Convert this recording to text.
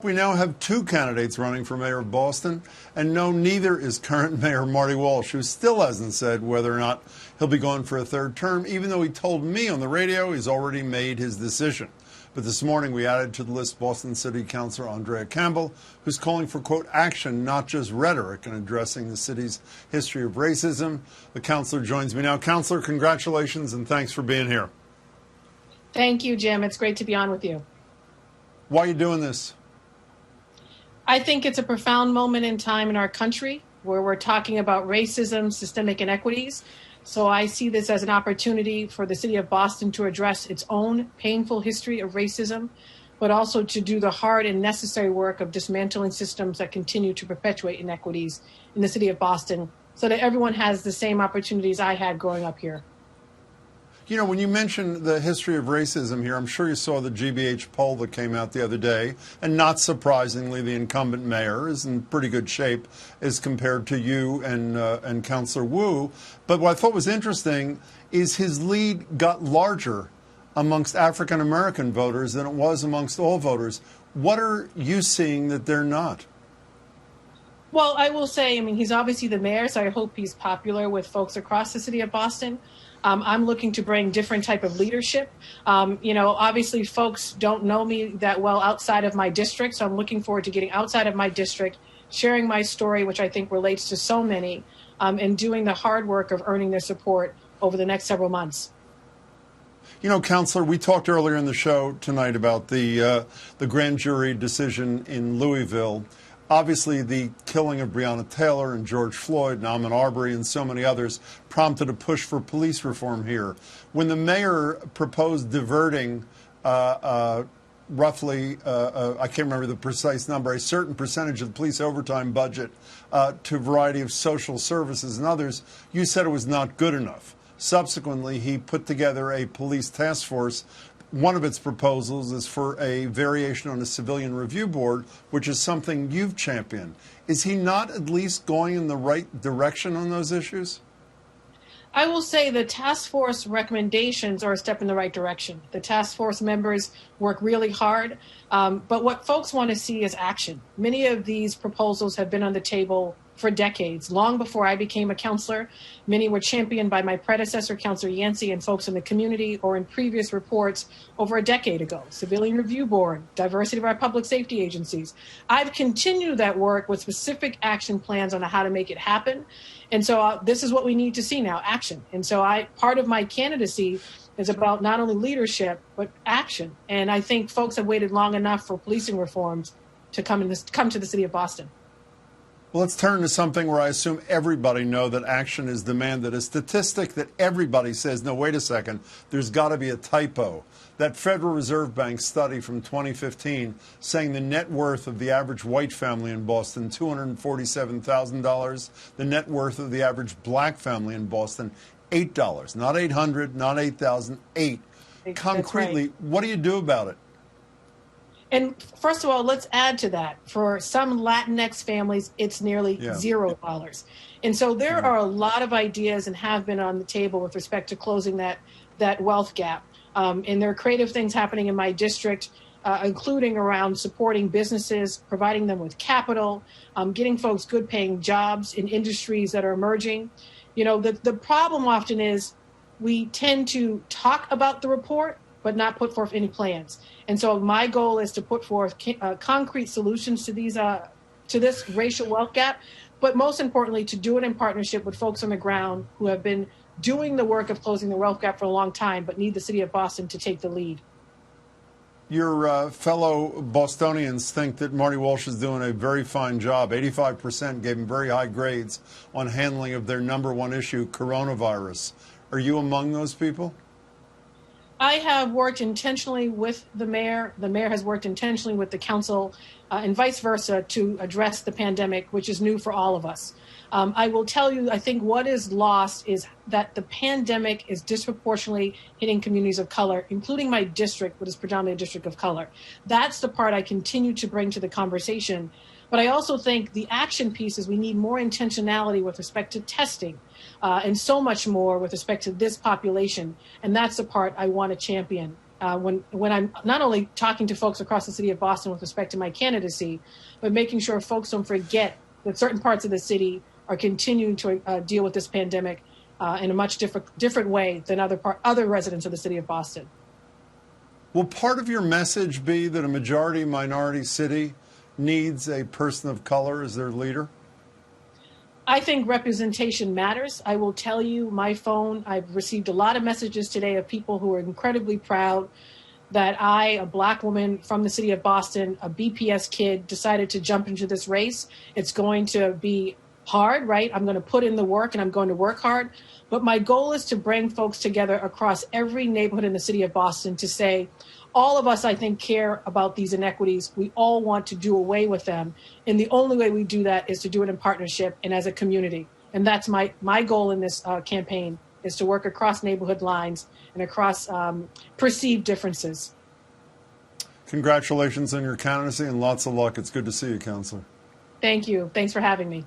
We now have two candidates running for mayor of Boston, and no, neither is current Mayor Marty Walsh, who still hasn't said whether or not he'll be going for a third term, even though he told me on the radio he's already made his decision. But this morning we added to the list Boston City Councilor Andrea Campbell, who's calling for, quote, action, not just rhetoric, in addressing the city's history of racism. The councilor joins me now. Councilor, congratulations and thanks for being here. Thank you, Jim. It's great to be on with you. Why are you doing this? I think it's a profound moment in time in our country where we're talking about racism, systemic inequities. So I see this as an opportunity for the city of Boston to address its own painful history of racism, but also to do the hard and necessary work of dismantling systems that continue to perpetuate inequities in the city of Boston so that everyone has the same opportunities I had growing up here. You know, when you mentioned the history of racism here, I'm sure you saw the GBH poll that came out the other day, and not surprisingly, the incumbent mayor is in pretty good shape as compared to you and Councilor Wu. But what I thought was interesting is his lead got larger amongst African-American voters than it was amongst all voters. What are you seeing that they're not? Well, I will say, he's obviously the mayor, so I hope he's popular with folks across the city of Boston. I'm looking to bring different type of leadership. Obviously folks don't know me that well outside of my district, so I'm looking forward to getting outside of my district, sharing my story, which I think relates to so many, and doing the hard work of earning their support over the next several months. You know, Councilor, we talked earlier in the show tonight about the grand jury decision in Louisville. Obviously, the killing of Breonna Taylor and George Floyd and Ahmaud Arbery and so many others prompted a push for police reform here. When the mayor proposed diverting roughly, I can't remember the precise number, a certain percentage of the police overtime budget to a variety of social services and others, you said it was not good enough. Subsequently, he put together a police task force. One of its proposals is for a variation on a civilian review board, which is something you've championed. Is he not at least going in the right direction on those issues? I will say the task force recommendations are a step in the right direction. The task force members work really hard, but what folks want to see is action. Many of these proposals have been on the table for decades, long before I became a councilor. Many were championed by my predecessor, Councilor Yancey, and folks in the community or in previous reports over a decade ago. Civilian Review Board, diversity of our public safety agencies. I've continued that work with specific action plans on how to make it happen. And so this is what we need to see now, action. And so part of my candidacy is about not only leadership, but action. And I think folks have waited long enough for policing reforms to come to the city of Boston. Well, let's turn to something where I assume everybody knows that action is demanded. A statistic that everybody says, no, wait a second, there's got to be a typo. That Federal Reserve Bank study from 2015 saying the net worth of the average white family in Boston, $247,000. The net worth of the average black family in Boston, $8. Not $800, not $8,000, $8. Concretely, right. What do you do about it? And first of all, let's add to that. For some Latinx families, it's nearly $0. And so there are a lot of ideas and have been on the table with respect to closing that wealth gap. And there are creative things happening in my district, including around supporting businesses, providing them with capital, getting folks good paying jobs in industries that are emerging. You know, the problem often is we tend to talk about the report, but not put forth any plans. And so my goal is to put forth concrete solutions to this racial wealth gap, but most importantly, to do it in partnership with folks on the ground who have been doing the work of closing the wealth gap for a long time, but need the city of Boston to take the lead. Your fellow Bostonians think that Marty Walsh is doing a very fine job. 85% gave him very high grades on handling of their number one issue, coronavirus. Are you among those people? I have worked intentionally with the mayor. The mayor has worked intentionally with the council and vice versa to address the pandemic, which is new for all of us. I will tell you, I think what is lost is that the pandemic is disproportionately hitting communities of color, including my district, which is predominantly a district of color. That's the part I continue to bring to the conversation. But I also think the action piece is we need more intentionality with respect to testing and so much more with respect to this population. And that's the part I want to champion. when I'm not only talking to folks across the city of Boston with respect to my candidacy, but making sure folks don't forget that certain parts of the city are continuing to deal with this pandemic in a much different way than other residents of the city of Boston. Will part of your message be that a majority minority city needs a person of color as their leader? I think representation matters. I will tell you, my phone, I've received a lot of messages today of people who are incredibly proud that I, a Black woman from the city of Boston, a BPS kid, decided to jump into this race. It's going to be hard, right? I'm going to put in the work and I'm going to work hard. But my goal is to bring folks together across every neighborhood in the city of Boston to say, all of us, I think, care about these inequities. We all want to do away with them. And the only way we do that is to do it in partnership and as a community. And that's my goal in this campaign, is to work across neighborhood lines and across perceived differences. Congratulations on your candidacy and lots of luck. It's good to see you, Councilor. Thank you. Thanks for having me.